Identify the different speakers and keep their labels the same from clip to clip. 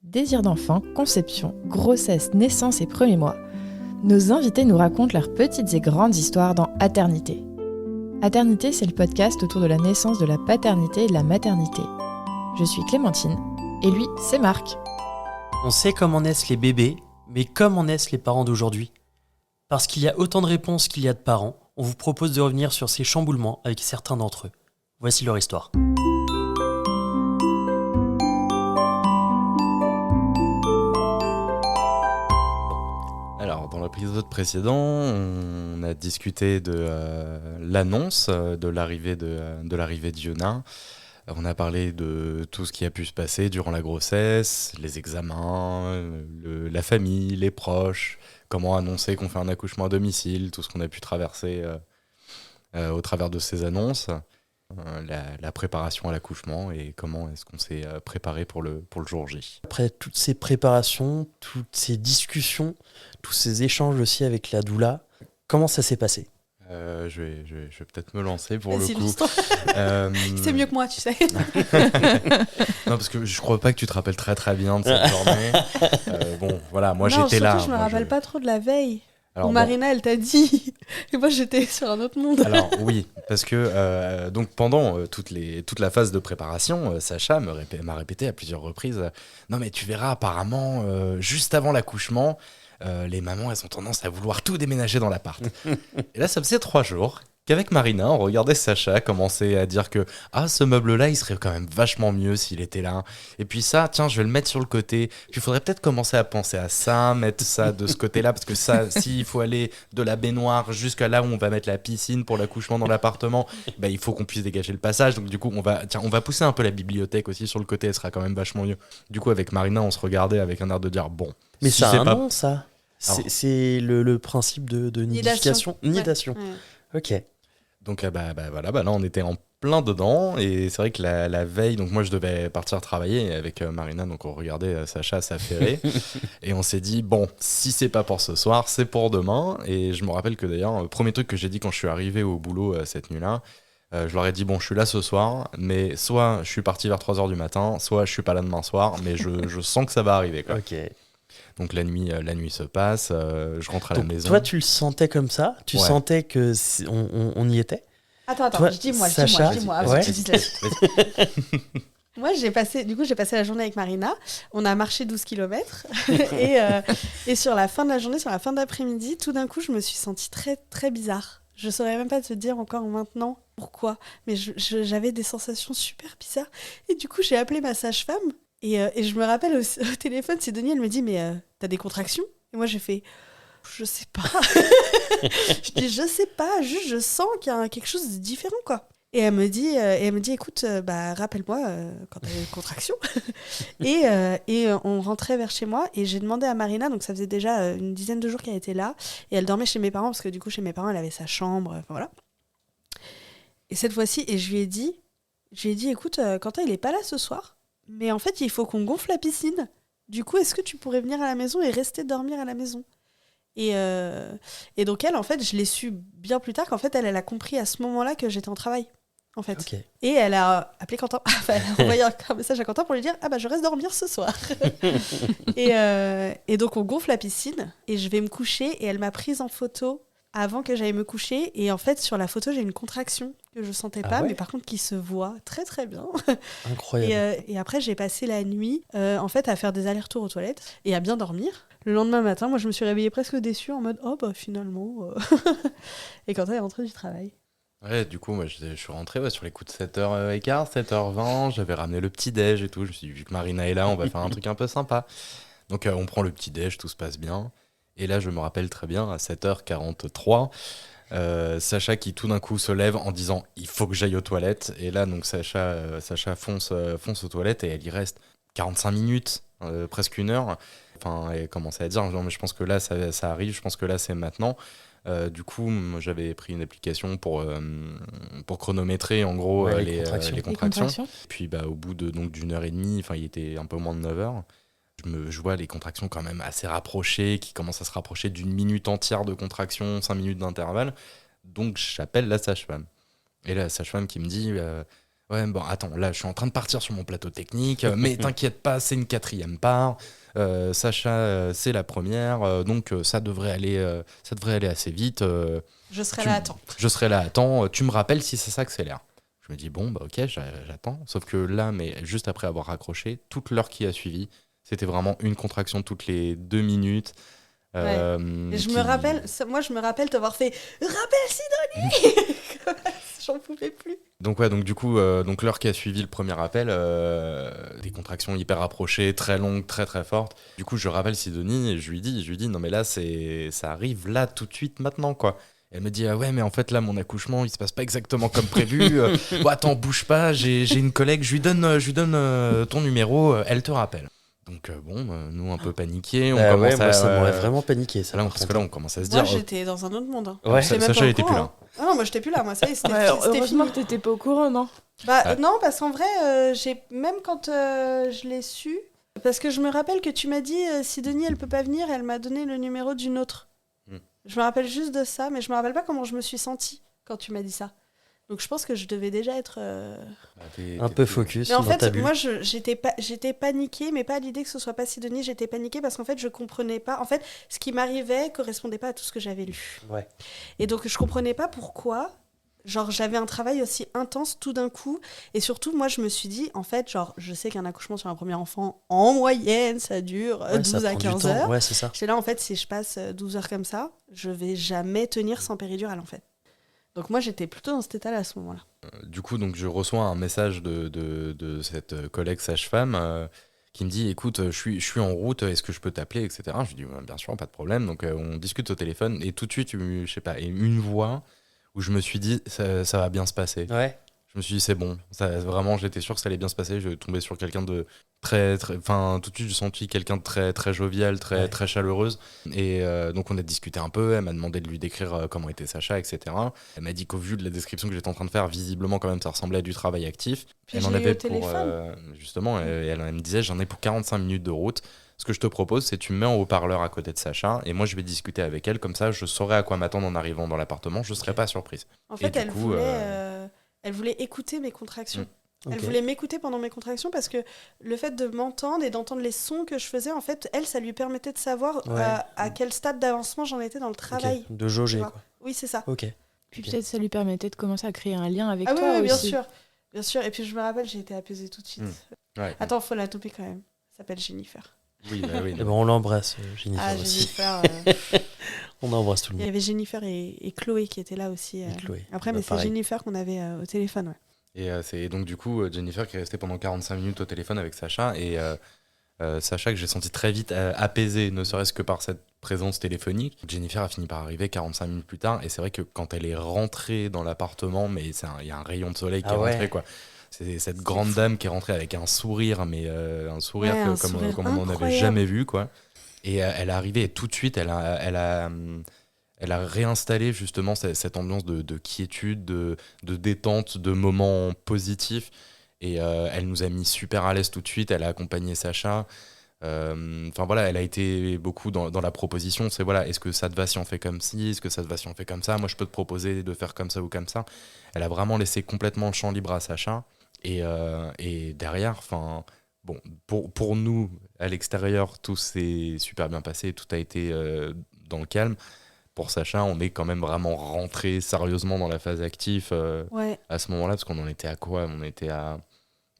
Speaker 1: Désir d'enfant, conception, grossesse, naissance et premiers mois, nos invités nous racontent leurs petites et grandes histoires dans Aternité. Aternité, c'est le podcast autour de la naissance, de la paternité et de la maternité. Je suis Clémentine, et lui, c'est Marc.
Speaker 2: On sait comment naissent les bébés, mais comment naissent les parents d'aujourd'hui ? Parce qu'il y a autant de réponses qu'il y a de parents, on vous propose de revenir sur ces chamboulements avec certains d'entre eux. Voici leur histoire.
Speaker 3: Alors, dans l'épisode précédent, on a discuté de l'annonce de l'arrivée de Yona. On a parlé de tout ce qui a pu se passer durant la grossesse, les examens, la famille, les proches, comment annoncer qu'on fait un accouchement à domicile, tout ce qu'on a pu traverser au travers de ces annonces, la préparation à l'accouchement et comment est-ce qu'on s'est préparé pour le jour J.
Speaker 2: Après toutes ces préparations, toutes ces discussions, tous ces échanges aussi avec la doula, comment ça s'est passé ?
Speaker 3: Je vais peut-être me lancer pour
Speaker 4: Vas-y,
Speaker 3: le coup.
Speaker 4: C'est mieux que moi, tu sais.
Speaker 3: Non, parce que je crois pas que tu te rappelles très très bien de cette journée. Bon, voilà, moi
Speaker 4: Non,
Speaker 3: j'étais là.
Speaker 4: surtout, je me rappelle pas trop de la veille.
Speaker 3: Alors,
Speaker 4: Où Marina, elle t'a dit. Et moi, j'étais sur un autre monde.
Speaker 3: Alors oui, parce que donc pendant toute la phase de préparation, Sacha m'a répété à plusieurs reprises non mais tu verras apparemment juste avant l'accouchement, les mamans elles ont tendance à vouloir tout déménager dans l'appart. Et là ça faisait 3 jours qu'avec Marina on regardait Sacha commencer à dire que ce meuble-là il serait quand même vachement mieux s'il était là. Et puis ça, tiens je vais le mettre sur le côté. Puis il faudrait peut-être commencer à penser à ça, mettre ça de ce côté-là parce que ça, s'il faut aller de la baignoire jusqu'à là où on va mettre la piscine pour l'accouchement dans l'appartement, il faut qu'on puisse dégager le passage. Donc du coup on va pousser un peu la bibliothèque aussi sur le côté, elle sera quand même vachement mieux. Du coup avec Marina on se regardait avec un air de dire bon.
Speaker 2: Mais
Speaker 3: si
Speaker 2: ça
Speaker 3: c'est
Speaker 2: a un
Speaker 3: pas...
Speaker 2: nom ça.
Speaker 3: Alors,
Speaker 2: c'est le principe de nidification. Nidation.
Speaker 4: Ouais.
Speaker 2: Ok.
Speaker 3: Donc voilà, là on était en plein dedans et c'est vrai que la veille, donc moi je devais partir travailler avec Marina, donc on regardait Sacha s'affairer et on s'est dit bon, si c'est pas pour ce soir, c'est pour demain. Et je me rappelle que d'ailleurs, le premier truc que j'ai dit quand je suis arrivé au boulot cette nuit-là, je leur ai dit bon, je suis là ce soir, mais soit je suis parti vers 3h du matin, soit je suis pas là demain soir, mais je sens que ça va arriver quoi.
Speaker 2: Ok.
Speaker 3: Donc la nuit se passe, je rentre à la maison.
Speaker 2: Toi, tu le sentais comme ça ? Tu sentais que on y était ?
Speaker 4: Attends,
Speaker 2: Toi,
Speaker 4: dis-moi,
Speaker 2: Sacha,
Speaker 4: avant
Speaker 2: ouais.
Speaker 4: que tu dises la- Moi, j'ai passé la journée avec Marina. On a marché 12 km. et sur la fin de la journée, sur la fin d'après-midi, tout d'un coup, je me suis sentie très, très bizarre. Je saurais même pas te dire encore maintenant pourquoi. Mais j'avais des sensations super bizarres. Et du coup, j'ai appelé ma sage-femme. Et je me rappelle au téléphone, Sidonie, elle me dit « Mais t'as des contractions ?» Et moi, j'ai fait « Je sais pas. » Je dis « Je sais pas, juste je sens qu'il y a quelque chose de différent, quoi. » Et elle me dit « Écoute, rappelle-moi quand t'as des contractions. » Et on rentrait vers chez moi et j'ai demandé à Marina, donc ça faisait déjà une dizaine de jours qu'elle était là, et elle dormait chez mes parents, parce que du coup, chez mes parents, elle avait sa chambre, enfin voilà. Et cette fois-ci, je lui ai dit « Écoute, Quentin, il est pas là ce soir. Mais en fait, il faut qu'on gonfle la piscine. Du coup, est-ce que tu pourrais venir à la maison et rester dormir à la maison ? Et donc elle, en fait, je l'ai su bien plus tard qu'en fait, elle a compris à ce moment-là que j'étais en travail, en fait.
Speaker 2: Ok.
Speaker 4: Et elle a appelé Quentin. Enfin, elle a envoyé un message à Quentin pour lui dire « Ah bah, je reste dormir ce soir. » Et donc, on gonfle la piscine et je vais me coucher et elle m'a prise en photo avant que j'aille me coucher. Et en fait, sur la photo, j'ai une contraction que je sentais pas,
Speaker 2: ouais.
Speaker 4: mais par contre qui se voit très très bien.
Speaker 2: Incroyable.
Speaker 4: Et après, j'ai passé la nuit en fait, à faire des allers-retours aux toilettes et à bien dormir. Le lendemain matin, moi, je me suis réveillée presque déçue en mode « Oh, bah finalement... » Et quand elle est rentrée du travail.
Speaker 3: Ouais, du coup, moi, je suis rentré sur les coups de 7h15, 7h20. J'avais ramené le petit-déj et tout. Je me suis dit, vu que Marina est là, on va faire un truc un peu sympa. Donc, on prend le petit-déj, tout se passe bien. Et là, je me rappelle très bien, à 7h43, Sacha qui tout d'un coup se lève en disant « Il faut que j'aille aux toilettes ». Et là, donc, Sacha fonce aux toilettes et elle y reste 45 minutes, presque 1 heure. Enfin, elle commençait à dire « Non, mais je pense que là, ça arrive. Je pense que là, c'est maintenant ». Du coup, moi, j'avais pris une application pour chronométrer en gros les contractions. Puis au bout d'une heure et demie, il était un peu moins de 9 heures, je vois les contractions quand même assez rapprochées, qui commencent à se rapprocher d'1 minute entière de contraction, 5 minutes d'intervalle. Donc j'appelle la sage-femme. Et la sage-femme qui me dit Ouais, bon, attends, là, je suis en train de partir sur mon plateau technique, mais t'inquiète pas, c'est une 4e part. Sacha, c'est la première, donc ça devrait aller assez vite.
Speaker 4: Je serai là à temps.
Speaker 3: Je serai là à temps. Tu me rappelles si ça s'accélère. Je me dis, bon, bah ok, j'attends. Sauf que là, mais juste après avoir raccroché, toute l'heure qui a suivi, c'était vraiment une contraction toutes les 2 minutes.
Speaker 4: Et je me rappelle t'avoir fait « Rappelle Sidonie !» J'en pouvais plus.
Speaker 3: Donc du coup, l'heure qui a suivi le premier appel, des contractions hyper rapprochées, très longues, très très fortes. Du coup, je rappelle Sidonie et je lui dis non mais là ça arrive là tout de suite maintenant quoi. Et elle me dit ah ouais mais en fait là mon accouchement il se passe pas exactement comme prévu. Bon, attends bouge pas, j'ai une collègue, je lui donne ton numéro, elle te rappelle. Donc nous un peu paniqués, on commence
Speaker 2: moi, ça m'aurait vraiment paniqué ça.
Speaker 3: Parce que là on commence à se
Speaker 4: Moi,
Speaker 3: dire.
Speaker 4: j'étais dans un autre monde. Hein.
Speaker 2: Ouais.
Speaker 3: Sacha était plus là.
Speaker 4: Ah non, moi j'étais plus là. Moi ça y est, c'était
Speaker 1: Heureusement
Speaker 4: fini.
Speaker 1: que t'étais pas au courant, non?
Speaker 4: Non, parce qu'en vrai, même quand je l'ai su, parce que je me rappelle que tu m'as dit Sidonie elle peut pas venir, elle m'a donné le numéro d'une autre. Je me rappelle juste de ça, mais je me rappelle pas comment je me suis sentie quand tu m'as dit ça. Donc je pense que je devais déjà être
Speaker 2: un peu focus.
Speaker 4: Mais en
Speaker 2: dans ta
Speaker 4: fait,
Speaker 2: bulle.
Speaker 4: moi j'étais paniquée, mais pas à l'idée que ce soit pas Sidonie, j'étais paniquée parce qu'en fait je comprenais pas. En fait, ce qui m'arrivait correspondait pas à tout ce que j'avais lu.
Speaker 2: Ouais.
Speaker 4: Et donc je comprenais pas pourquoi. Genre, j'avais un travail aussi intense tout d'un coup. Et surtout, moi, je me suis dit, en fait, genre, je sais qu'un accouchement sur un premier enfant, en moyenne, ça dure 12
Speaker 2: ça
Speaker 4: à
Speaker 2: prend
Speaker 4: 15
Speaker 2: du temps.
Speaker 4: heures.
Speaker 2: Ouais, c'est ça.
Speaker 4: J'étais là, en fait, si je passe 12 heures comme ça, je vais jamais tenir sans péridurale, en fait. Donc moi, j'étais plutôt dans cet état-là à ce moment-là.
Speaker 3: Du coup, donc, je reçois un message de cette collègue sage-femme qui me dit, écoute, je suis en route, est-ce que je peux t'appeler, etc. Je lui dis, bien sûr, pas de problème. Donc on discute au téléphone et tout de suite, je sais pas, une voix où je me suis dit, ça va bien se passer.
Speaker 2: Ouais.
Speaker 3: Je me suis dit, c'est bon. Vraiment, j'étais sûr que ça allait bien se passer. Je tombais sur quelqu'un de très, très. Enfin, tout de suite, j'ai senti quelqu'un de très, très jovial, très, très chaleureuse. Et donc, on a discuté un peu. Elle m'a demandé de lui décrire comment était Sacha, etc. Elle m'a dit qu'au vu de la description que j'étais en train de faire, visiblement, quand même, ça ressemblait à du travail actif.
Speaker 4: Puis
Speaker 3: Elle en
Speaker 4: j'ai eu
Speaker 3: avait
Speaker 4: au téléphone.
Speaker 3: Justement, elle me disait, j'en ai pour 45 minutes de route. Ce que je te propose, c'est que tu me mets en haut-parleur à côté de Sacha et moi je vais discuter avec elle, comme ça je saurai à quoi m'attendre en arrivant dans l'appartement, je ne serai pas surprise.
Speaker 4: En fait, elle voulait écouter mes contractions. Elle voulait m'écouter pendant mes contractions parce que le fait de m'entendre et d'entendre les sons que je faisais, en fait, elle, ça lui permettait de savoir à quel stade d'avancement j'en étais dans le travail.
Speaker 2: De jauger, quoi.
Speaker 4: Oui, c'est ça.
Speaker 2: Ok.
Speaker 1: Puis peut-être ça lui permettait de commencer à créer un lien avec
Speaker 4: toi
Speaker 1: toi
Speaker 4: oui, bien
Speaker 1: aussi.
Speaker 4: sûr. Bien sûr. Et puis je me rappelle, j'ai été apaisée tout de suite.
Speaker 3: Ouais.
Speaker 4: Attends, faut la toper quand même. Elle s'appelle Jennifer.
Speaker 3: Oui.
Speaker 2: Et ben, on l'embrasse, Jennifer aussi.
Speaker 4: Jennifer,
Speaker 2: on embrasse tout le
Speaker 4: il y
Speaker 2: monde.
Speaker 4: avait Jennifer et Chloé qui étaient là aussi.
Speaker 2: Chloé.
Speaker 4: Après, mais c'est Jennifer qu'on avait au téléphone. Ouais.
Speaker 3: Et c'est donc du coup Jennifer qui est restée pendant 45 minutes au téléphone avec Sacha. Et Sacha que j'ai senti très vite apaisé, ne serait-ce que par cette présence téléphonique. Jennifer a fini par arriver 45 minutes plus tard. Et c'est vrai que quand elle est rentrée dans l'appartement, mais il y a un rayon de soleil qui est rentré, quoi. C'est cette grande dame qui est rentrée avec un sourire, mais un sourire comme on n'en avait jamais vu, quoi. Et elle est arrivée et tout de suite, elle a réinstallé justement cette ambiance de quiétude, de détente, de moments positifs. Et elle nous a mis super à l'aise tout de suite. Elle a accompagné Sacha. Enfin voilà, elle a été beaucoup dans la proposition. C'est voilà, est-ce que ça te va si on fait comme ci, est-ce que ça te va si on fait comme ça, moi je peux te proposer de faire comme ça ou comme ça. Elle a vraiment laissé complètement le champ libre à Sacha. Et derrière, enfin bon, pour nous à l'extérieur, tout s'est super bien passé, tout a été dans le calme. Pour Sacha, on est quand même vraiment rentré sérieusement dans la phase active à ce moment-là, parce qu'on en était à quoi ? On était à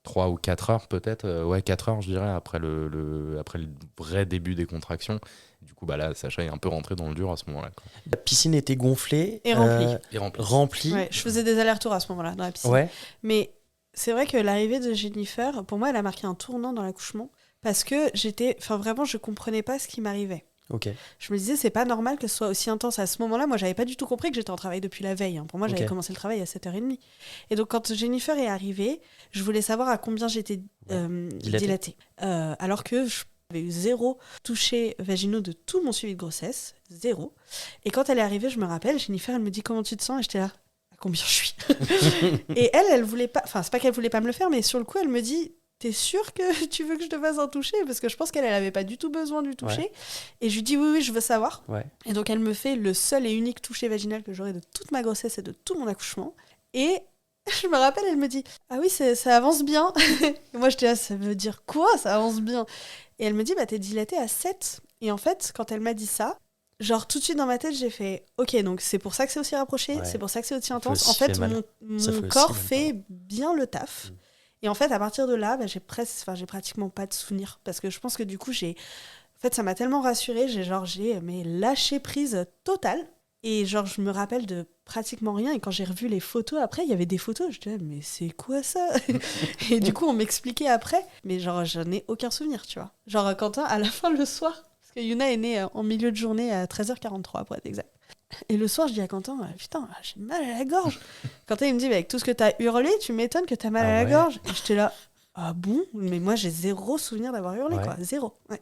Speaker 3: 3 ou 4 heures peut-être, 4 heures je dirais, après le vrai début des contractions. Du coup, bah là, Sacha est un peu rentré dans le dur à ce moment-là, quoi.
Speaker 2: La piscine était gonflée.
Speaker 4: Et remplie.
Speaker 2: Remplie.
Speaker 4: Ouais, je faisais des allers-retours à ce moment-là dans la piscine.
Speaker 2: Ouais.
Speaker 4: Mais c'est vrai que l'arrivée de Jennifer, pour moi, elle a marqué un tournant dans l'accouchement parce que vraiment, je comprenais pas ce qui m'arrivait.
Speaker 2: Ok.
Speaker 4: Je me disais, c'est pas normal que ce soit aussi intense à ce moment-là. Moi, j'avais pas du tout compris que j'étais en travail depuis la veille. Pour moi, j'avais commencé le travail à 7h30. Et donc, quand Jennifer est arrivée, je voulais savoir à combien j'étais dilatée. Alors que j'avais eu 0 touchés vaginaux de tout mon suivi de grossesse. 0. Et quand elle est arrivée, je me rappelle, Jennifer, elle me dit, comment tu te sens ? Et j'étais là, à combien je suis ? Et elle voulait pas... Enfin, c'est pas qu'elle voulait pas me le faire, mais sur le coup, elle me dit... T'es sûre que tu veux que je te fasse un toucher ? Parce que je pense qu'elle avait pas du tout besoin du toucher. Ouais. Et je lui dis oui, je veux savoir.
Speaker 2: Ouais.
Speaker 4: Et donc elle me fait le seul et unique toucher vaginal que j'aurai de toute ma grossesse et de tout mon accouchement. Et Je me rappelle, elle me dit « Ah oui, ça avance bien !» Et moi, j'étais là, ça veut dire quoi, ça avance bien? Et elle me dit « Bah, t'es dilatée à 7. » Et en fait, quand elle m'a dit ça, genre tout de suite dans ma tête, j'ai fait « Ok, donc c'est pour ça que c'est aussi rapproché,
Speaker 2: Ouais.
Speaker 4: c'est pour ça que c'est aussi
Speaker 2: Ça fait
Speaker 4: intense. » En
Speaker 2: aussi
Speaker 4: fait,
Speaker 2: mal. Ça
Speaker 4: mon
Speaker 2: fait aussi
Speaker 4: corps
Speaker 2: mal,
Speaker 4: fait bien le taf. Et en fait, à partir de là, bah, j'ai pratiquement pas de souvenirs. Parce que je pense que du coup, en fait, ça m'a tellement rassurée, j'ai mais lâché prise totale. Et genre, je me rappelle de pratiquement rien. Et quand j'ai revu les photos après, il y avait des photos. Je disais, mais c'est quoi ça? Et du coup, on m'expliquait après. Mais genre, j'en ai aucun souvenir, tu vois. Genre, Quentin, à la fin, le soir, parce que Yuna est née en milieu de journée à 13h43, pour être exact. Et le soir, je dis à Quentin, putain, j'ai mal à la gorge. Quentin, il me dit, avec tout ce que t'as hurlé, tu m'étonnes que t'as mal à la gorge. Et j'étais là, ah bon? Mais moi, j'ai zéro souvenir d'avoir hurlé, quoi. Zéro. Ouais.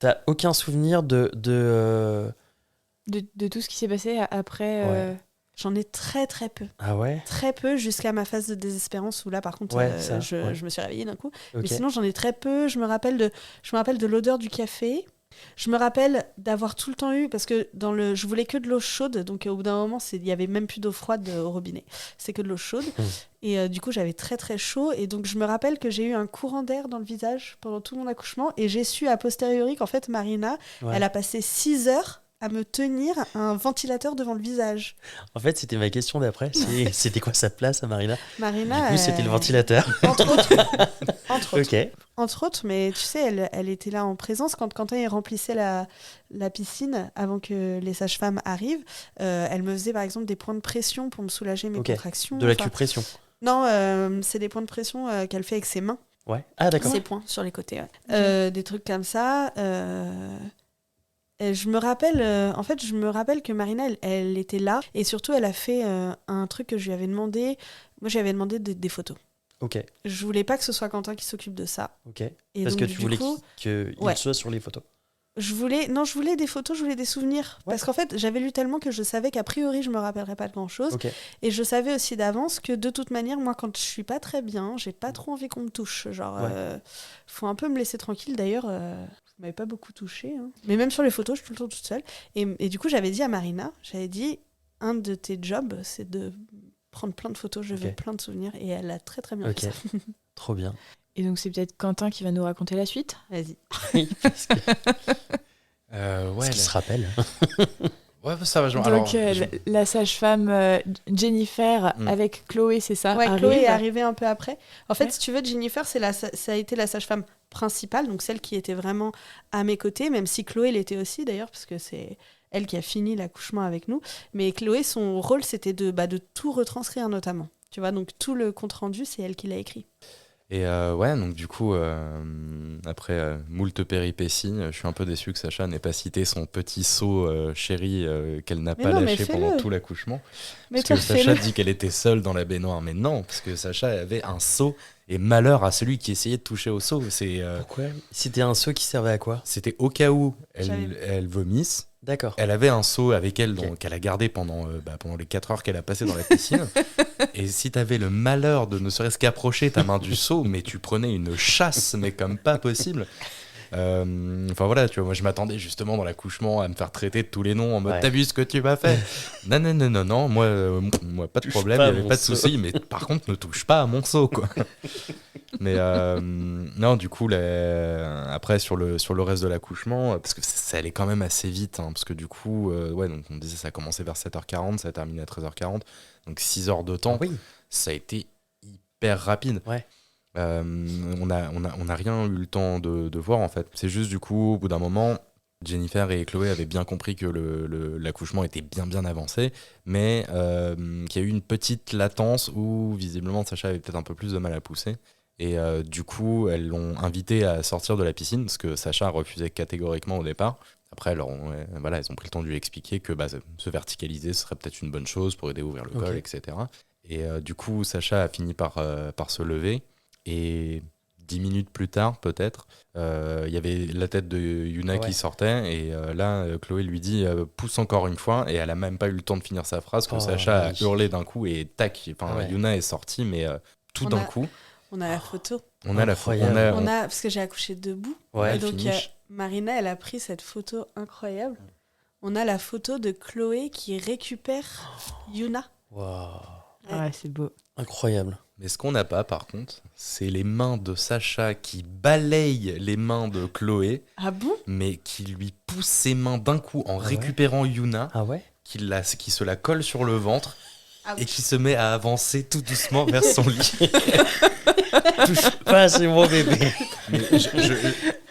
Speaker 2: T'as aucun souvenir de
Speaker 1: De tout ce qui s'est passé après.
Speaker 2: Ouais.
Speaker 4: J'en ai très très peu.
Speaker 2: Ah ouais?
Speaker 4: Très peu jusqu'à ma phase de désespérance où là par contre je me suis réveillée d'un coup.
Speaker 2: Ok.
Speaker 4: Mais sinon j'en ai très peu. Je me rappelle de l'odeur du café. Je me rappelle d'avoir tout le temps eu parce que je voulais que de l'eau chaude, donc au bout d'un moment il y avait même plus d'eau froide au robinet. C'est que de l'eau chaude et du coup j'avais très très chaud et donc je me rappelle que j'ai eu un courant d'air dans le visage pendant tout mon accouchement et j'ai su a posteriori qu'en fait Marina elle a passé 6 heures à me tenir un ventilateur devant le visage.
Speaker 2: En fait, c'était ma question d'après. C'était quoi sa place à Marina?
Speaker 4: Marina,
Speaker 2: Du coup, c'était le ventilateur.
Speaker 4: Entre autres. Entre autres.
Speaker 2: Ok.
Speaker 4: Entre autres, mais tu sais, elle était là en présence quand Quentin il remplissait la piscine avant que les sages-femmes arrivent. Elle me faisait par exemple des points de pression pour me soulager mes contractions.
Speaker 2: De l'acupression.
Speaker 4: Non, c'est des points de pression qu'elle fait avec ses mains.
Speaker 2: Ouais. Ah d'accord.
Speaker 4: Ses poings sur les côtés. Ouais. Des trucs comme ça. Et je me rappelle que Marina, elle était là. Et surtout, elle a fait un truc que je lui avais demandé. Moi, je lui avais demandé des photos.
Speaker 2: Ok.
Speaker 4: Je voulais pas que ce soit Quentin qui s'occupe de ça.
Speaker 2: Ok.
Speaker 4: Et
Speaker 2: parce
Speaker 4: donc,
Speaker 2: que tu voulais qu'il
Speaker 4: ouais.
Speaker 2: soit sur les photos.
Speaker 4: Je voulais des photos, je voulais des souvenirs.
Speaker 2: Ouais.
Speaker 4: Parce qu'en fait, j'avais lu tellement que je savais qu'a priori, je me rappellerais pas de grand-chose.
Speaker 2: Ok.
Speaker 4: Et je savais aussi d'avance que de toute manière, moi, quand je suis pas très bien, j'ai pas trop envie qu'on me touche. Genre, faut un peu me laisser tranquille. D'ailleurs, je m'avais pas beaucoup touchée. Hein. Mais même sur les photos, je suis tout le temps toute seule. Et du coup, j'avais dit à Marina, un de tes jobs, c'est de prendre plein de photos, je veux plein de souvenirs. Et elle a très très bien fait ça.
Speaker 2: Trop bien.
Speaker 1: Et donc c'est peut-être Quentin qui va nous raconter la suite.
Speaker 4: Vas-y.
Speaker 2: Oui, parce que...
Speaker 3: Ouais,
Speaker 2: qu'il se rappelle.
Speaker 3: Ouais, ça va.
Speaker 1: Donc la sage-femme Jennifer avec Chloé, c'est ça?
Speaker 4: Ouais, Chloé est arrivée un peu après. En fait, si tu veux, Jennifer, ça a été la sage-femme principale, donc celle qui était vraiment à mes côtés, même si Chloé l'était aussi d'ailleurs, parce que c'est elle qui a fini l'accouchement avec nous. Mais Chloé, son rôle, c'était de tout retranscrire notamment. Tu vois, donc tout le compte-rendu, c'est elle qui l'a écrit.
Speaker 3: Et donc du coup, après moult péripéties, je suis un peu déçu que Sacha n'ait pas cité son petit seau chéri qu'elle n'a pas lâché pendant tout l'accouchement. Parce que Sacha dit qu'elle était seule dans la baignoire. Mais non, parce que Sacha avait un seau. Et malheur à celui qui essayait de toucher au seau.
Speaker 2: Pourquoi? C'était un seau qui servait à quoi?
Speaker 3: C'était au cas où elle vomisse.
Speaker 2: D'accord.
Speaker 3: Elle avait un seau avec elle qu'elle a gardé pendant les 4 heures qu'elle a passé dans la piscine. Et si t'avais le malheur de ne serait-ce qu'approcher ta main du seau, mais tu prenais une chasse, mais comme pas possible. Enfin voilà, tu vois, moi je m'attendais justement dans l'accouchement à me faire traiter de tous les noms en mode t'as vu ce que tu m'as fait? Non, moi pas de problème, il n'y avait pas de souci, mais par contre ne touche pas à mon seau quoi. Mais non, du coup, après sur le reste de l'accouchement, parce que ça allait quand même assez vite, hein, parce que du coup, donc on disait ça a commencé vers 7h40, ça a terminé à 13h40, donc 6 heures de temps, ça a été hyper rapide.
Speaker 2: Ouais.
Speaker 3: On a rien eu le temps de voir en fait. C'est juste du coup, au bout d'un moment, Jennifer et Chloé avaient bien compris que l'accouchement était bien avancé, mais qu'il y a eu une petite latence où visiblement Sacha avait peut-être un peu plus de mal à pousser. Et du coup, elles l'ont invité à sortir de la piscine parce que Sacha refusait catégoriquement au départ. Après, elles ont pris le temps de lui expliquer que se verticaliser ce serait peut-être une bonne chose pour aider à ouvrir le col, etc. Et du coup, Sacha a fini par se lever. Et 10 minutes plus tard, peut-être, il y avait la tête de Yuna qui sortait. Et là, Chloé lui dit pousse encore une fois. Et elle a même pas eu le temps de finir sa phrase que Sacha a hurlé d'un coup. Et tac, Yuna est sortie, mais tout d'un coup.
Speaker 4: On a la photo.
Speaker 3: On a la photo.
Speaker 4: Parce que j'ai accouché debout.
Speaker 3: Ouais,
Speaker 4: et donc, Marina, elle a pris cette photo incroyable. On a la photo de Chloé qui récupère Yuna.
Speaker 2: Wow.
Speaker 1: Ouais, c'est beau.
Speaker 2: Incroyable.
Speaker 3: Mais ce qu'on n'a pas, par contre, c'est les mains de Sacha qui balayent les mains de Chloé,
Speaker 4: Ah bon?
Speaker 3: mais qui lui poussent ses mains d'un coup en
Speaker 2: Ah ouais
Speaker 3: récupérant Yuna,
Speaker 2: Ah ouais?
Speaker 3: qui se la colle sur le ventre
Speaker 4: Ah
Speaker 3: et qui se met à avancer tout doucement vers son lit.
Speaker 2: Touche pas, c'est mon bébé.
Speaker 3: Mais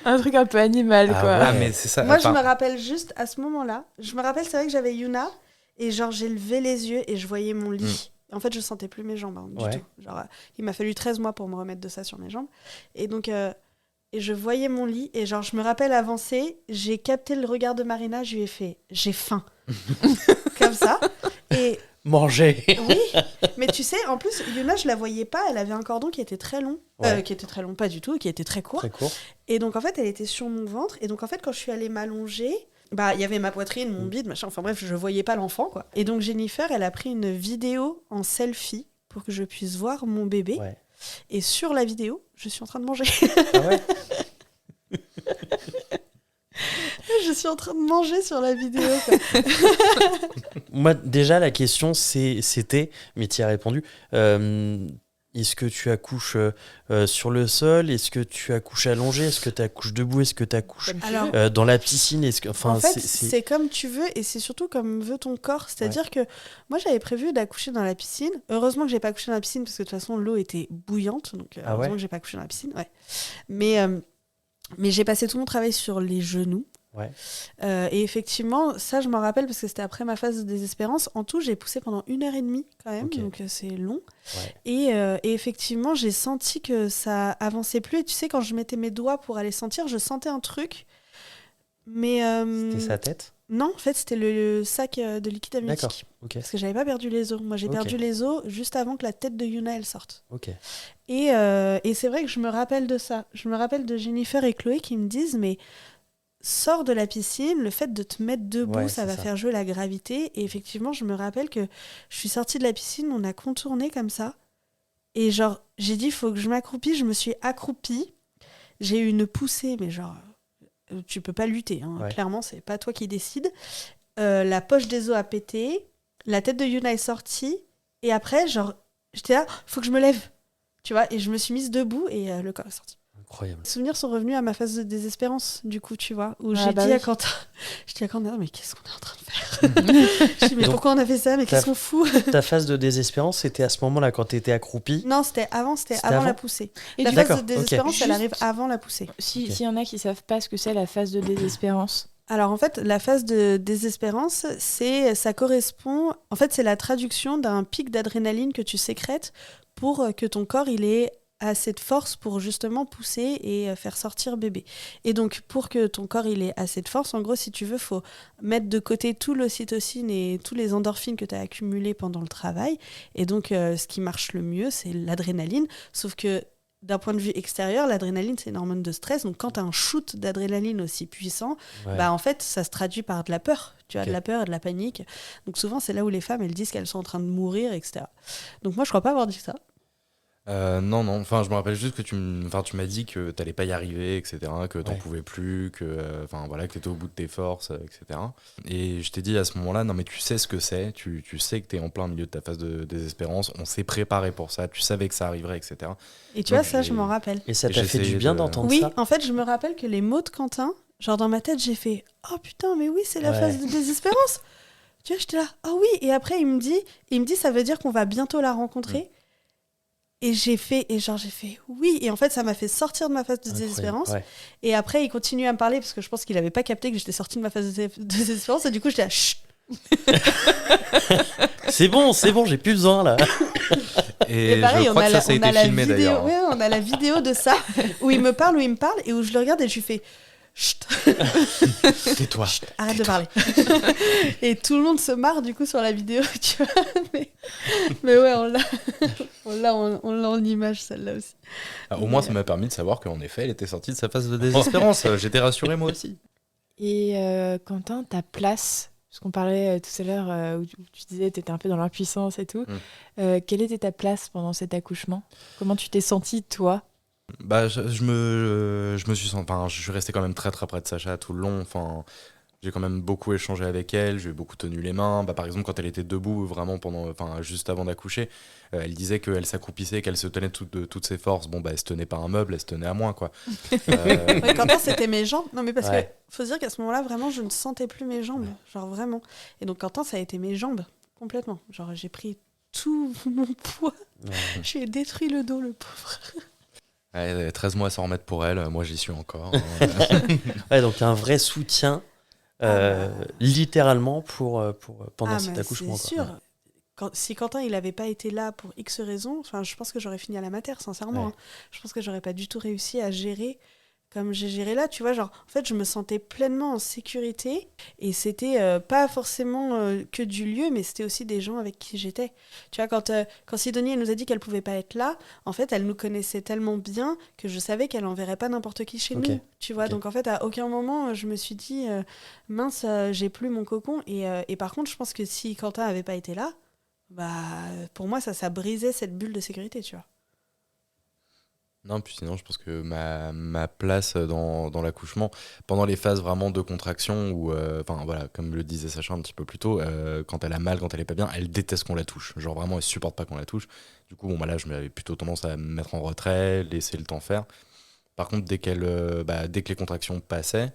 Speaker 1: Un truc un peu animal,
Speaker 2: Ah
Speaker 1: quoi.
Speaker 2: ouais.
Speaker 3: Ah, mais c'est ça.
Speaker 4: Moi,
Speaker 3: enfin,
Speaker 4: je me rappelle juste à ce moment-là. Je me rappelle, c'est vrai que j'avais Yuna et genre j'ai levé les yeux et je voyais mon lit. En fait, je sentais plus mes jambes du
Speaker 2: Ouais.
Speaker 4: tout. Genre, il m'a fallu 13 mois pour me remettre de ça sur mes jambes. Et donc, et je voyais mon lit et genre, je me rappelle avancer. J'ai capté le regard de Marina. Je lui ai fait, j'ai faim. Comme ça. Et
Speaker 2: Manger.
Speaker 4: oui, mais tu sais, en plus, Yuna, je la voyais pas. Elle avait un cordon qui était très long.
Speaker 2: Ouais.
Speaker 4: Qui était très long, pas du tout, qui était très court.
Speaker 2: Très court.
Speaker 4: Et donc, en fait, elle était sur mon ventre. Et donc, en fait, quand je suis allée m'allonger, bah, il y avait ma poitrine, mon bide, machin. Enfin bref, je voyais pas l'enfant, quoi. Et donc, Jennifer, elle a pris une vidéo en selfie pour que je puisse voir mon bébé.
Speaker 2: Ouais.
Speaker 4: Et sur la vidéo, je suis en train de manger.
Speaker 2: Ah ouais?
Speaker 4: Je suis en train de manger sur la vidéo, quoi.
Speaker 2: Moi, déjà, la question, c'était, mais tu y as répondu, est-ce que tu accouches sur le sol? Est-ce que tu accouches allongé? Est-ce que tu accouches debout? Est-ce que tu accouches
Speaker 4: Alors,
Speaker 2: dans la piscine? Est-ce que, enfin,
Speaker 4: en fait, c'est comme tu veux et c'est surtout comme veut ton corps. C'est-à-dire que moi, j'avais prévu d'accoucher dans la piscine. Heureusement que j'ai pas accouché dans la piscine parce que de toute façon, l'eau était bouillante. Donc,
Speaker 2: Ah
Speaker 4: heureusement
Speaker 2: ouais
Speaker 4: que j'ai pas accouché dans la piscine. Ouais. Mais j'ai passé tout mon travail sur les genoux.
Speaker 2: Ouais.
Speaker 4: Et effectivement, ça, je m'en rappelle parce que c'était après ma phase de désespérance. En tout, j'ai poussé pendant 1h30 quand même,
Speaker 2: Ok.
Speaker 4: donc c'est long.
Speaker 2: Ouais.
Speaker 4: Et effectivement, j'ai senti que ça avançait plus. Et tu sais, quand je mettais mes doigts pour aller sentir, je sentais un truc. Mais
Speaker 2: C'était sa tête?
Speaker 4: non, en fait, c'était le sac de liquide amniotique.
Speaker 2: D'accord. Ok.
Speaker 4: Parce que j'avais pas perdu les os. Moi, j'ai
Speaker 2: Ok.
Speaker 4: perdu les os juste avant que la tête de Yuna, elle sorte.
Speaker 2: Ok.
Speaker 4: Et c'est vrai que je me rappelle de ça. Je me rappelle de Jennifer et Chloé qui me disent, mais sors de la piscine, le fait de te mettre debout,
Speaker 2: Ouais,
Speaker 4: ça
Speaker 2: c'est
Speaker 4: va
Speaker 2: ça.
Speaker 4: faire jouer la gravité. Et effectivement, je me rappelle que je suis sortie de la piscine, on a contourné comme ça. Et genre, j'ai dit, il faut que je m'accroupisse. Je me suis accroupie. J'ai eu une poussée, mais genre, tu peux pas lutter. Hein.
Speaker 2: Ouais.
Speaker 4: Clairement, c'est pas toi qui décides. La poche des os a pété. La tête de Yuna est sortie. Et après, genre, j'étais là, faut que je me lève. Tu vois, et je me suis mise debout et le corps est sorti.
Speaker 2: Incroyable.
Speaker 4: Les souvenirs sont revenus à ma phase de désespérance, du coup, tu vois, où
Speaker 1: Ah,
Speaker 4: j'ai
Speaker 1: bah
Speaker 4: dit à
Speaker 1: oui.
Speaker 4: Quentin, mais qu'est-ce qu'on est en train de faire? Je dis, mais
Speaker 2: Donc,
Speaker 4: pourquoi on a fait ça? Mais qu'est-ce
Speaker 2: t'as-
Speaker 4: qu'on fout?
Speaker 2: Ta phase de désespérance, c'était à ce moment-là, quand tu étais accroupi?
Speaker 4: Non, c'était
Speaker 2: C'était
Speaker 4: avant
Speaker 2: avant
Speaker 4: la poussée.
Speaker 1: Et
Speaker 4: La
Speaker 1: tu-
Speaker 4: phase
Speaker 2: D'accord,
Speaker 4: de
Speaker 2: ok.
Speaker 4: désespérance, elle
Speaker 1: Juste-
Speaker 4: arrive avant la poussée.
Speaker 1: S'il
Speaker 2: Ok.
Speaker 1: y en a qui savent pas ce que c'est la phase de désespérance.
Speaker 4: Alors en fait, la phase de désespérance, ça correspond, en fait, c'est la traduction d'un pic d'adrénaline que tu sécrètes pour que ton corps il ait assez de force pour justement pousser et faire sortir bébé. Et donc pour que ton corps il ait assez de force, en gros, si tu veux, faut mettre de côté tout l'ocytocine et tous les endorphines que tu as accumulés pendant le travail. Et donc ce qui marche le mieux, c'est l'adrénaline, sauf que d'un point de vue extérieur, l'adrénaline, c'est une hormone de stress. Donc, quand tu as un shoot d'adrénaline aussi puissant,
Speaker 2: Ouais.
Speaker 4: bah, en fait, ça se traduit par de la peur. Tu as
Speaker 2: Ok.
Speaker 4: de la peur et de la panique. Donc, souvent, c'est là où les femmes, elles disent qu'elles sont en train de mourir, etc. Donc, moi, je crois pas avoir dit ça.
Speaker 3: Non, non. Enfin, je me rappelle juste que tu m'as dit que t'allais pas y arriver, etc. Que t'en
Speaker 2: Ouais.
Speaker 3: pouvais plus, que, enfin, voilà, que t'étais au bout de tes forces, etc. Et je t'ai dit à ce moment-là, non, mais tu sais ce que c'est. Tu sais que t'es en plein milieu de ta phase de désespérance. On s'est préparé pour ça. Tu savais que ça arriverait, etc.
Speaker 4: Et tu
Speaker 3: Donc,
Speaker 4: vois, ça, je
Speaker 3: j'ai-
Speaker 4: m'en rappelle.
Speaker 2: Et ça
Speaker 3: Et
Speaker 2: t'a fait
Speaker 3: j'essayais
Speaker 2: du bien
Speaker 3: de-
Speaker 2: d'entendre
Speaker 4: Oui,
Speaker 2: ça?
Speaker 4: en fait, je me rappelle que les mots de Quentin, genre dans ma tête, j'ai fait « Oh putain, mais oui, c'est la
Speaker 2: Ouais.
Speaker 4: phase de désespérance !» Tu vois, j'étais là « Oh oui !» Et après, il me dit « Ça veut dire qu'on va bientôt la rencontrer ?» Et j'ai fait oui. Et en fait, ça m'a fait sortir de ma phase de
Speaker 2: Incroyable.
Speaker 4: désespérance.
Speaker 2: Ouais.
Speaker 4: Et après, il continue à me parler parce que je pense qu'il avait pas capté que j'étais sortie de ma phase de désespérance. Et du coup, j'étais là, chut.
Speaker 2: C'est bon, j'ai plus besoin là.
Speaker 3: Et
Speaker 4: pareil,
Speaker 3: je crois que ça a
Speaker 4: on
Speaker 3: été
Speaker 4: a la
Speaker 3: filmé
Speaker 4: vidéo.
Speaker 3: d'ailleurs.
Speaker 4: Ouais, on a la vidéo de ça où il me parle, et où je le regarde et je lui fais chut,
Speaker 3: Tais-toi.
Speaker 4: arrête de parler. Et tout le monde se marre du coup sur la vidéo, tu vois. Mais ouais, on l'a en image celle-là aussi.
Speaker 3: Ah, au moins, ça m'a permis de savoir qu'en effet, elle était sortie de sa phase de désespérance. J'étais rassuré moi aussi.
Speaker 1: Et Quentin, ta place, parce qu'on parlait tout à l'heure où tu disais que tu étais un peu dans l'impuissance et tout, quelle était ta place pendant cet accouchement? Comment tu t'es sentie, toi?
Speaker 3: Bah, je me suis senti, enfin, je suis resté quand même très très près de Sacha tout le long. Enfin, j'ai quand même beaucoup échangé avec elle, je lui ai beaucoup tenu les mains. Par exemple, quand elle était debout, vraiment juste avant d'accoucher, elle disait qu'elle s'accroupissait, qu'elle se tenait de toutes ses forces. Elle se tenait pas à un meuble, elle se tenait à moi, quoi.
Speaker 4: Ouais, Quentin, c'était mes jambes. Non, mais parce
Speaker 2: Ouais.
Speaker 4: que faut se dire qu'à ce moment-là, vraiment, je ne sentais plus mes jambes. Genre vraiment. Et donc, Quentin, ça a été mes jambes, complètement. Genre, j'ai pris tout mon poids.
Speaker 2: Ouais.
Speaker 4: Je lui ai détruit le dos, le pauvre.
Speaker 3: Ouais, 13 mois sans remettre pour elle, moi j'y suis encore.
Speaker 2: Ouais, donc un vrai soutien, littéralement, pendant cet
Speaker 4: mais
Speaker 2: accouchement.
Speaker 4: c'est
Speaker 2: quoi.
Speaker 4: sûr. Si Quentin il avait pas été là pour X raisons, je pense que j'aurais fini à la mater, sincèrement.
Speaker 2: Ouais.
Speaker 4: Je pense que j'aurais pas du tout réussi à gérer comme j'ai géré là. Tu vois, genre, en fait, je me sentais pleinement en sécurité et c'était pas forcément que du lieu, mais c'était aussi des gens avec qui j'étais. Tu vois, quand Sidonie elle nous a dit qu'elle pouvait pas être là, en fait, elle nous connaissait tellement bien que je savais qu'elle enverrait pas n'importe qui chez
Speaker 2: Ok.
Speaker 4: nous. Tu vois,
Speaker 2: Ok.
Speaker 4: donc en fait, à aucun moment je me suis dit mince, j'ai plus mon cocon. Et par contre, je pense que si Quentin avait pas été là, pour moi, ça brisait cette bulle de sécurité, tu vois.
Speaker 3: Non, puis sinon, je pense que ma place dans l'accouchement, pendant les phases vraiment de contraction, où, comme le disait Sacha un petit peu plus tôt, quand elle a mal, quand elle est pas bien, elle déteste qu'on la touche. Genre vraiment, elle supporte pas qu'on la touche. Du coup, là, je m'avais plutôt tendance à me mettre en retrait, laisser le temps faire. Par contre, dès que les contractions passaient,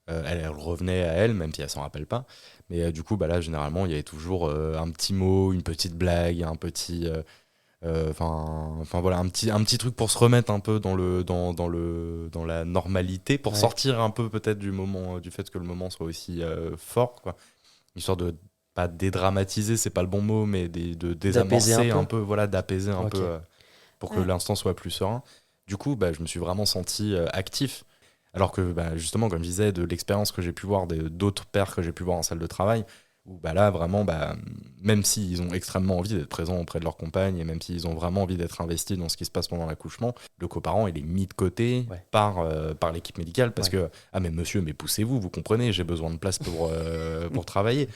Speaker 3: elle revenait à elle, même si elle s'en rappelle pas. Mais du coup, là, généralement, il y avait toujours un petit mot, une petite blague, un petit... voilà, un petit truc pour se remettre un peu dans la normalité, pour sortir un peu peut-être du fait que le moment soit aussi fort, quoi. Histoire de pas dédramatiser, c'est pas le bon mot, mais de désamorcer
Speaker 2: D'apaiser un
Speaker 3: un peu, voilà, d'apaiser un
Speaker 2: Ok.
Speaker 3: peu pour que l'instant soit plus serein. Du coup, je me suis vraiment senti actif. Alors que justement, comme je disais, de l'expérience que j'ai pu voir, d'autres pères que j'ai pu voir en salle de travail, où là vraiment même s'ils ont extrêmement envie d'être présents auprès de leur compagne et même s'ils ont vraiment envie d'être investis dans ce qui se passe pendant l'accouchement, le coparent il est mis de côté par l'équipe médicale parce que mais monsieur, mais poussez-vous, vous comprenez, j'ai besoin de place pour travailler.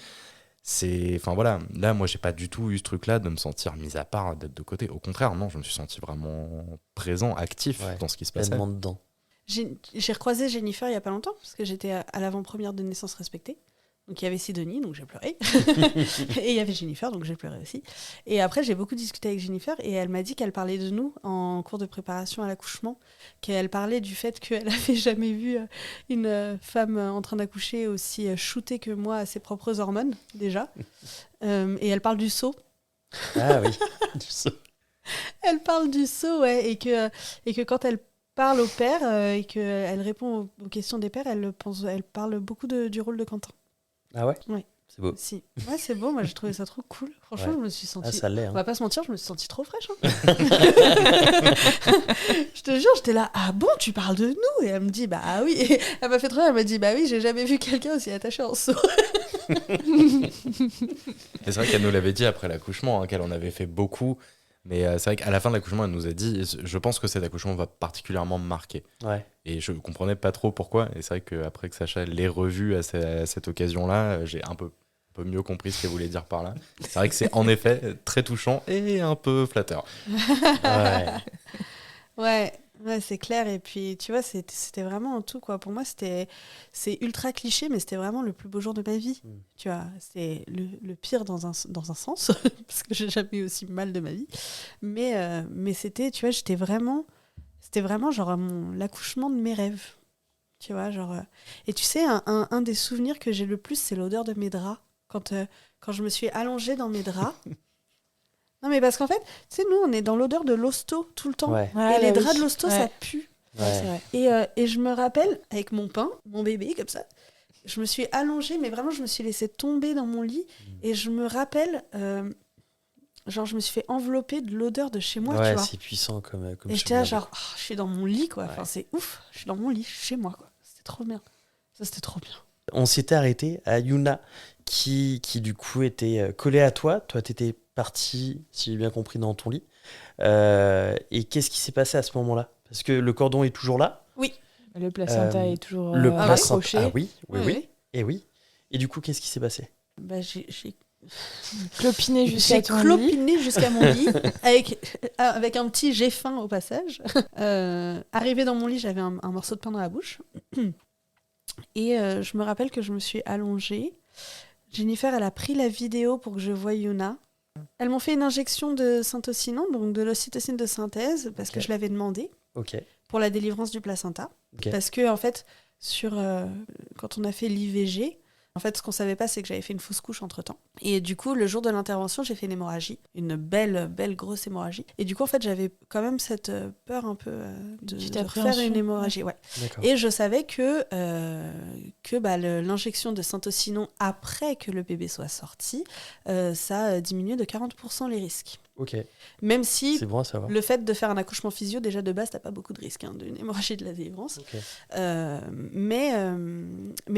Speaker 3: Voilà, là moi j'ai pas du tout eu ce truc là de me sentir mis à part, d'être de côté. Au contraire, non, je me suis senti vraiment présent, actif dans ce qui se passait.
Speaker 2: Pleinement dedans.
Speaker 4: J'ai recroisé Jennifer il y a pas longtemps parce que j'étais à l'avant-première de Naissance Respectée. Donc il y avait Sidonie, donc j'ai pleuré. Et il y avait Jennifer, donc j'ai pleuré aussi. Et après, j'ai beaucoup discuté avec Jennifer et elle m'a dit qu'elle parlait de nous en cours de préparation à l'accouchement, qu'elle parlait du fait qu'elle n'avait jamais vu une femme en train d'accoucher aussi shootée que moi à ses propres hormones, déjà. Et elle parle du seau.
Speaker 2: Ah oui, du seau.
Speaker 4: Elle parle du seau, ouais, et que quand elle parle au père et qu'elle répond aux questions des pères, elle parle beaucoup du rôle de Quentin.
Speaker 2: Ah ouais.
Speaker 4: Ouais.
Speaker 2: C'est beau.
Speaker 4: Si. Ouais, c'est beau, moi j'ai trouvé ça trop cool. Franchement,
Speaker 2: Ouais.
Speaker 4: je me suis sentie...
Speaker 2: Ah, ça l'est.
Speaker 4: On
Speaker 2: Hein.
Speaker 4: va pas se mentir, je me suis sentie trop fraîche. Hein. Je te jure, j'étais là, ah bon, tu parles de nous? Et elle me dit, bah oui. Et elle m'a fait trop rire, elle m'a dit, bah oui, j'ai jamais vu quelqu'un aussi attaché en seau.
Speaker 3: Et c'est vrai qu'elle nous l'avait dit après l'accouchement, qu'elle en avait fait beaucoup. Mais c'est vrai qu'à la fin de l'accouchement, elle nous a dit, je pense que cet accouchement va particulièrement me marquer.
Speaker 2: Ouais.
Speaker 3: Et je comprenais pas trop pourquoi. Et c'est vrai qu'après que Sacha l'ait revu à cette occasion-là, j'ai un peu mieux compris ce qu'elle voulait dire par là. C'est vrai que c'est en effet très touchant et un peu flatteur.
Speaker 2: Ouais.
Speaker 4: Ouais, c'est clair. Et puis, tu vois, c'était vraiment un tout, quoi. Pour moi, c'est ultra cliché, mais c'était vraiment le plus beau jour de ma vie. Tu vois, c'est le pire dans un sens, parce que j'ai jamais eu aussi mal de ma vie. Mais c'était, tu vois, c'était vraiment genre l'accouchement de mes rêves. Tu vois, genre... Et tu sais, un des souvenirs que j'ai le plus, c'est l'odeur de mes draps. Quand je me suis allongée dans mes draps. Non, mais parce qu'en fait, tu sais, nous, on est dans l'odeur de l'hosto tout le temps.
Speaker 2: Ouais.
Speaker 4: Et les draps de l'hosto, ça pue.
Speaker 2: Ouais.
Speaker 1: C'est vrai.
Speaker 4: Et je me rappelle, avec mon pain, mon bébé, comme ça, je me suis allongée, mais vraiment, je me suis laissée tomber dans mon lit. Et je me rappelle, genre, je me suis fait envelopper de l'odeur de chez moi, tu
Speaker 2: Ouais,
Speaker 4: vois.
Speaker 2: c'est puissant comme
Speaker 4: Et j'étais là, genre, je suis dans mon lit, quoi. Enfin, c'est ouf, je suis dans mon lit, chez moi, quoi. C'était trop bien. Ça, c'était trop bien.
Speaker 2: On s'était arrêté à Yuna qui du coup était collée à toi. Toi, t'étais partie, si j'ai bien compris, dans ton lit. Et qu'est-ce qui s'est passé à ce moment-là? Parce que le cordon est toujours là.
Speaker 4: Oui.
Speaker 1: Le placenta est toujours
Speaker 2: Le placenta.
Speaker 1: accroché.
Speaker 2: Ah oui, oui. Et oui. Et du coup, qu'est-ce qui s'est passé?
Speaker 4: Bah, j'ai
Speaker 1: Clopiné jusqu'à
Speaker 4: J'ai
Speaker 1: ton lit.
Speaker 4: clopiné jusqu'à mon lit avec un petit jet fin au passage. Arrivé dans mon lit, j'avais un morceau de pain dans la bouche. Et je me rappelle que je me suis allongée. Jennifer, elle a pris la vidéo pour que je voie Yuna. Elles m'ont fait une injection de syntocinon, donc de l'ocytocine de synthèse, parce que je l'avais demandé,
Speaker 2: Ok.
Speaker 4: pour la délivrance du placenta.
Speaker 2: Ok.
Speaker 4: Parce que, en fait, quand on a fait l'IVG, en fait, ce qu'on savait pas, c'est que j'avais fait une fausse couche entre-temps. Et du coup, le jour de l'intervention, j'ai fait une hémorragie, une belle grosse hémorragie. Et du coup, en fait, j'avais quand même cette peur un peu de refaire une hémorragie. Ouais.
Speaker 2: D'accord.
Speaker 4: Et je savais que l'injection de syntocinon après que le bébé soit sorti, ça diminuait de 40% les risques.
Speaker 2: Ok.
Speaker 4: Même si
Speaker 2: C'est bon à savoir.
Speaker 4: le fait de faire un accouchement physio, déjà de base, t'as pas beaucoup de risques d'une hémorragie de la délivrance.
Speaker 2: Ok.
Speaker 4: Mais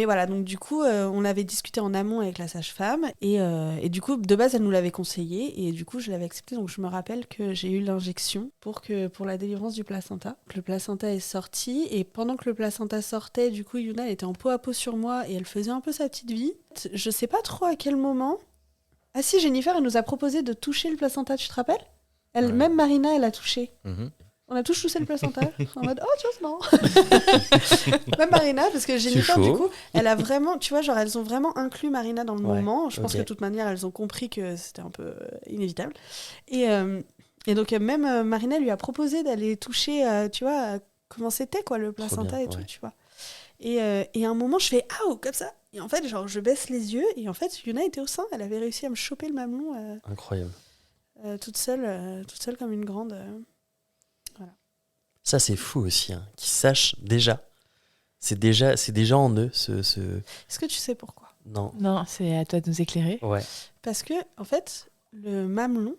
Speaker 4: voilà, donc du coup, on avait discuté en amont avec la sage-femme et du coup, de base, elle nous l'avait conseillé et du coup, je l'avais accepté. Donc je me rappelle que j'ai eu l'injection pour la délivrance du placenta. Le placenta est sorti et pendant que le placenta sortait, du coup, Yuna elle était en peau à peau sur moi et elle faisait un peu sa petite vie. Je sais pas trop à quel moment. Ah si, Jennifer, elle nous a proposé de toucher le placenta, tu te rappelles ?
Speaker 3: Ouais.
Speaker 4: Même Marina, elle a touché.
Speaker 3: Mhm.
Speaker 4: On a tous touché le placenta en mode oh tiens c'est marrant. Même Marina parce que Jennifer du coup elle a vraiment tu vois genre elles ont vraiment inclus Marina dans le moment. Je pense que de toute manière elles ont compris que c'était un peu inévitable et donc même Marina lui a proposé d'aller toucher tu vois comment c'était quoi le placenta et tout tu vois et à un moment je fais ah comme ça et en fait genre je baisse les yeux et en fait Yuna était au sein, elle avait réussi à me choper le mamelon
Speaker 2: Incroyable.
Speaker 4: toute seule comme une grande
Speaker 2: Ça, c'est fou aussi, hein, qu'ils sachent déjà. C'est déjà en eux,
Speaker 4: Est-ce que tu sais pourquoi ?
Speaker 2: Non.
Speaker 1: Non, c'est à toi de nous éclairer.
Speaker 2: Ouais.
Speaker 4: Parce que, en fait, le mamelon,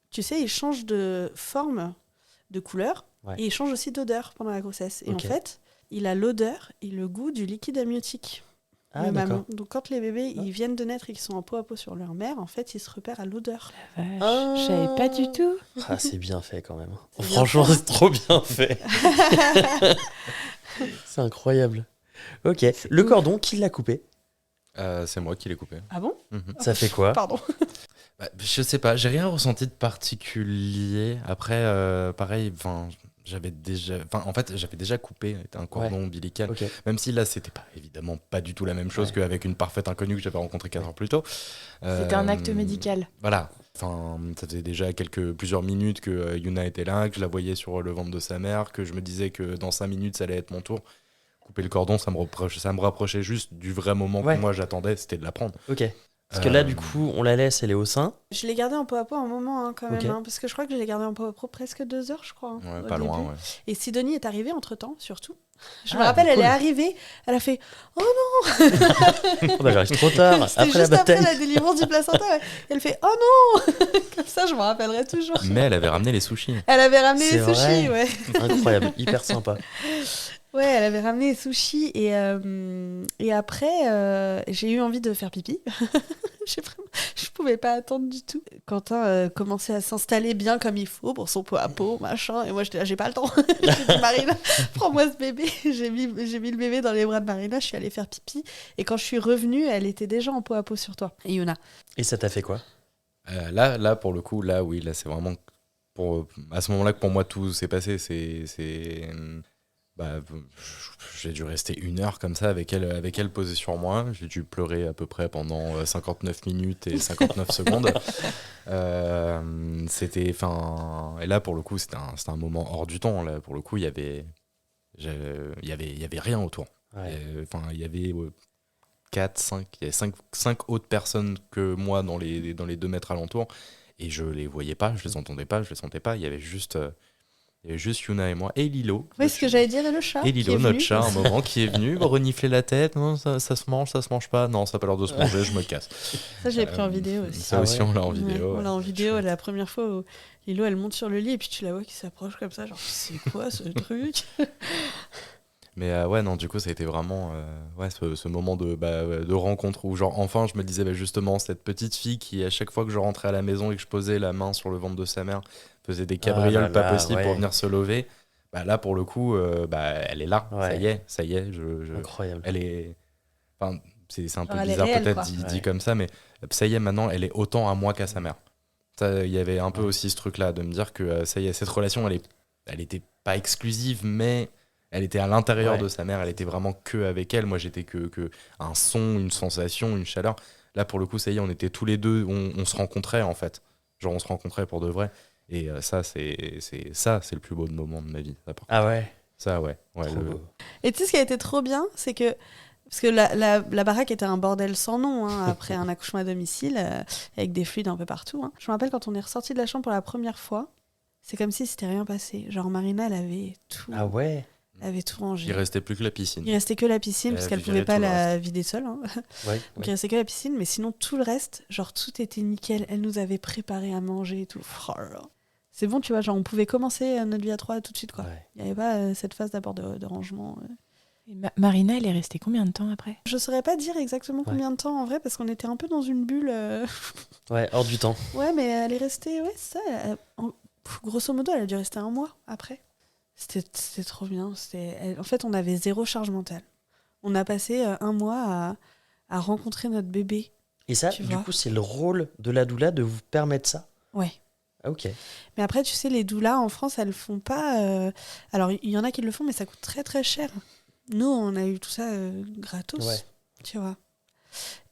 Speaker 4: tu sais, il change de forme, de couleur, et il change aussi d'odeur pendant la grossesse. Et en fait, il a l'odeur et le goût du liquide amniotique.
Speaker 2: Ah,
Speaker 4: le mamelon.
Speaker 2: d'accord.
Speaker 4: Donc, quand les bébés ils viennent de naître et qu'ils sont en peau à peau sur leur mère, en fait, ils se repèrent à l'odeur.
Speaker 1: La vache, je savais pas du tout.
Speaker 2: Ah, c'est bien fait quand même.
Speaker 4: C'est bien
Speaker 2: Franchement,
Speaker 4: fait.
Speaker 2: c'est trop bien fait. C'est incroyable. Ok. Le
Speaker 4: ouf.
Speaker 2: cordon, qui l'a coupé?
Speaker 3: C'est moi qui l'ai coupé.
Speaker 4: Ah bon ?
Speaker 2: Ça fait quoi?
Speaker 4: Pardon.
Speaker 3: Bah, je sais pas, j'ai rien ressenti de particulier. Après, pareil, j'avais déjà coupé un cordon ombilical.
Speaker 2: Ok.
Speaker 3: Même si là, c'était pas évidemment pas du tout la même chose qu'avec une parfaite inconnue que j'avais rencontrée 4 heures plus tôt.
Speaker 1: C'était un acte médical.
Speaker 3: Voilà. Ça faisait déjà plusieurs minutes que Yuna était là, que je la voyais sur le ventre de sa mère, que je me disais que dans 5 minutes, ça allait être mon tour. Couper le cordon, ça me rapprochait juste du vrai moment que moi j'attendais, c'était de la prendre.
Speaker 2: Ok. Parce que là, du coup, on la laisse, elle est au sein.
Speaker 4: Je l'ai gardé en peau à peau un moment quand même,
Speaker 2: Ok.
Speaker 4: parce que je crois que je l'ai gardé en peau à peau presque 2 heures, je crois.
Speaker 3: Ouais,
Speaker 4: au
Speaker 3: pas loin,
Speaker 4: début.
Speaker 3: ouais.
Speaker 4: Et Sidonie est arrivée entre-temps, surtout. Je me
Speaker 2: Ah,
Speaker 4: rappelle, elle
Speaker 2: cool.
Speaker 4: est arrivée, elle a fait « Oh non !»
Speaker 2: Oh, bah, j'arrive trop tard.
Speaker 4: C'était
Speaker 2: Après la
Speaker 4: juste après
Speaker 2: bataille.
Speaker 4: la délivrance du placenta. Ouais. Et elle fait « Oh non !» Comme ça, je me rappellerai toujours.
Speaker 3: Mais elle avait ramené les sushis.
Speaker 4: Elle avait ramené
Speaker 2: C'est
Speaker 4: les sushis,
Speaker 2: vrai.
Speaker 4: ouais.
Speaker 2: Incroyable, hyper sympa.
Speaker 4: Ouais, elle avait ramené les sushis. Et après, j'ai eu envie de faire pipi. Je pouvais pas attendre du tout. Quentin commençait à s'installer bien comme il faut pour son pot à pot, machin. Et moi, j'étais là, j'ai pas le temps. J'ai dit, Marina, prends-moi ce bébé. J'ai mis le bébé dans les bras de Marina. Je suis allée faire pipi. Et quand je suis revenue, elle était déjà en pot à pot sur toi. Et Yuna.
Speaker 2: Et ça t'a fait quoi?
Speaker 3: Là, pour le coup, là, c'est vraiment à ce moment-là que pour moi tout s'est passé. J'ai dû rester 1 heure comme ça avec elle posée sur moi. J'ai dû pleurer à peu près pendant 59 minutes et 59 secondes. Et là, pour le coup, c'était un moment hors du temps. Là, pour le coup, il y avait rien autour.
Speaker 2: Ouais.
Speaker 3: Il y avait 5 autres personnes que moi dans les 2 mètres alentours. Et je les voyais pas, je les entendais pas, je les sentais pas. Il y avait juste Yuna et moi. Et Lilo.
Speaker 4: Oui, ce que j'allais dire, et le chat.
Speaker 3: Et Lilo, notre chat, un moment, qui est venu me renifler la tête. Non, ça se mange pas. Non, ça n'a pas l'air de se manger, je me casse.
Speaker 4: Ça, je l'ai pris en vidéo aussi.
Speaker 3: Ça aussi, on l'a en vidéo.
Speaker 4: Ouais, on l'a en vidéo, la première fois où Lilo, elle monte sur le lit et puis tu la vois qui s'approche comme ça. Genre, c'est quoi ce truc?
Speaker 3: Mais non, du coup, ça a été vraiment ce moment de rencontre où, genre, enfin, je me disais, justement, cette petite fille qui, à chaque fois que je rentrais à la maison et que je posais la main sur le ventre de sa mère, faisait des cabrioles pas possibles pour venir se lever. Là, pour le coup, elle est là.
Speaker 2: Ouais.
Speaker 3: Ça y est.
Speaker 2: Incroyable.
Speaker 3: Elle est. Enfin, c'est un peu
Speaker 4: Elle est
Speaker 3: bizarre
Speaker 4: réelle,
Speaker 3: peut-être
Speaker 4: quoi.
Speaker 3: dit comme ça, mais ça y est, maintenant, elle est autant à moi qu'à sa mère. Il y avait un peu aussi ce truc-là, de me dire que ça y est, cette relation, elle était pas exclusive, mais Elle était à l'intérieur
Speaker 2: Ouais.
Speaker 3: de sa mère, elle était vraiment que avec elle. Moi, j'étais que un son, une sensation, une chaleur. Là, pour le coup, ça y est, on était tous les deux, on se rencontrait en fait. Genre, on se rencontrait pour de vrai. Et ça, c'est le plus beau moment de ma vie. Ça, par contre.
Speaker 2: Ah ouais.
Speaker 3: Ça, ouais.
Speaker 2: Trop beau.
Speaker 4: Et tu sais, ce qui a été trop bien, c'est que. Parce que la baraque était un bordel sans nom, hein, après un accouchement à domicile, avec des fluides un peu partout. Hein. Je me rappelle quand on est ressorti de la chambre pour la première fois, c'est comme si c'était rien passé. Genre, Marina, elle avait tout.
Speaker 2: Ah ouais.
Speaker 4: Elle avait tout rangé.
Speaker 3: Il restait plus que la piscine.
Speaker 4: Il restait que la piscine,
Speaker 3: Elle
Speaker 4: parce
Speaker 3: a
Speaker 4: qu'elle
Speaker 3: viré
Speaker 4: pouvait pas
Speaker 3: tout le
Speaker 4: la vider seule. Hein.
Speaker 2: Ouais.
Speaker 4: Donc il restait que la piscine, mais sinon tout le reste, genre tout était nickel. Elle nous avait préparé à manger et tout. Oh là là. C'est bon, tu vois, genre on pouvait commencer notre vie à 3 tout de suite, quoi.
Speaker 2: Ouais.
Speaker 4: Il n'y avait pas cette phase d'abord de rangement.
Speaker 1: Et Marina, elle est restée combien de temps après?
Speaker 4: Je saurais pas dire exactement combien de temps en vrai, parce qu'on était un peu dans une bulle.
Speaker 2: Ouais, hors du temps.
Speaker 4: Ouais, mais elle est restée, ouais, ça. Grosso modo, elle a dû rester un mois après. C'était trop bien. En fait, on avait 0 charge mentale. On a passé un mois à rencontrer notre bébé.
Speaker 2: Et ça,
Speaker 4: Tu
Speaker 2: du
Speaker 4: vois.
Speaker 2: coup, c'est le rôle de la doula de vous permettre ça.
Speaker 4: Ouais.
Speaker 2: Ah, ok.
Speaker 4: Mais après, tu sais, les doulas en France, elles font pas. Alors, il y en a qui le font, mais ça coûte très très cher. Nous, on a eu tout ça gratos,
Speaker 2: Ouais.
Speaker 4: tu vois.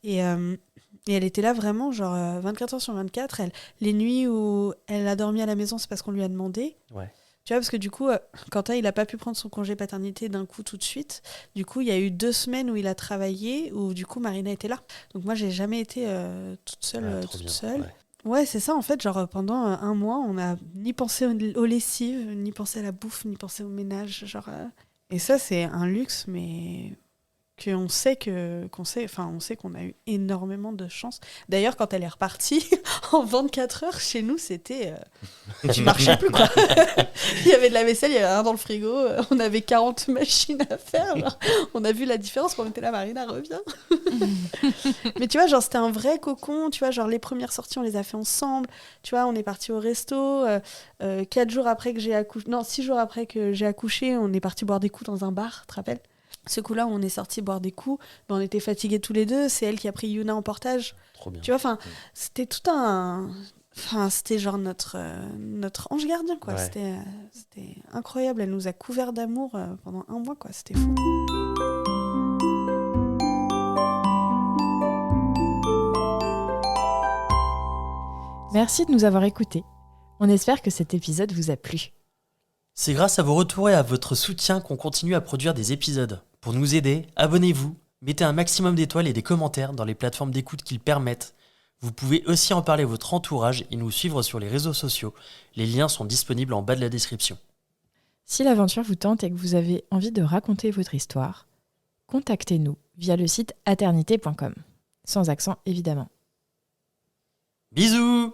Speaker 4: Et elle était là vraiment, genre 24 heures sur 24. Les nuits où elle a dormi à la maison, c'est parce qu'on lui a demandé.
Speaker 2: Ouais.
Speaker 4: Tu vois, parce que du coup, Quentin, il n'a pas pu prendre son congé paternité d'un coup tout de suite. Du coup, il y a eu 2 semaines où il a travaillé, où du coup, Marina était là. Donc moi, j'ai jamais été toute seule.
Speaker 2: Ah, trop bien. Ouais.
Speaker 4: Ouais, c'est ça, en fait, genre pendant un mois, on n'a ni pensé aux lessives, ni pensé à la bouffe, ni pensé au ménage, genre... Et ça, c'est un luxe, mais on sait qu'on a eu énormément de chance. D'ailleurs, quand elle est repartie, en 24 heures, chez nous, c'était... tu marchais plus, quoi. Il y avait de la vaisselle, il y avait rien dans le frigo, on avait 40 machines à faire, genre. On a vu la différence quand on était là, Marina, reviens. Mais tu vois, genre, c'était un vrai cocon, tu vois, genre, les premières sorties, on les a fait ensemble, tu vois, on est parti au resto, 4 jours après que j'ai accouché, non, 6 jours après que j'ai accouché, on est parti boire des coups dans un bar, tu te rappelles? Ce coup-là, on est sorti boire des coups, ben, on était fatigués tous les deux, c'est elle qui a pris Yuna en portage,
Speaker 2: Trop bien.
Speaker 4: tu vois, enfin, c'était tout un... Enfin, c'était genre notre ange gardien, quoi.
Speaker 2: Ouais.
Speaker 4: C'était incroyable, elle nous a couverts d'amour pendant un mois, quoi, c'était fou.
Speaker 1: Merci de nous avoir écoutés. On espère que cet épisode vous a plu.
Speaker 2: C'est grâce à vos retours et à votre soutien qu'on continue à produire des épisodes. Pour nous aider, abonnez-vous, mettez un maximum d'étoiles et des commentaires dans les plateformes d'écoute qui le permettent. Vous pouvez aussi en parler à votre entourage et nous suivre sur les réseaux sociaux. Les liens sont disponibles en bas de la description.
Speaker 1: Si l'aventure vous tente et que vous avez envie de raconter votre histoire, contactez-nous via le site aternité.com. Sans accent, évidemment.
Speaker 2: Bisous!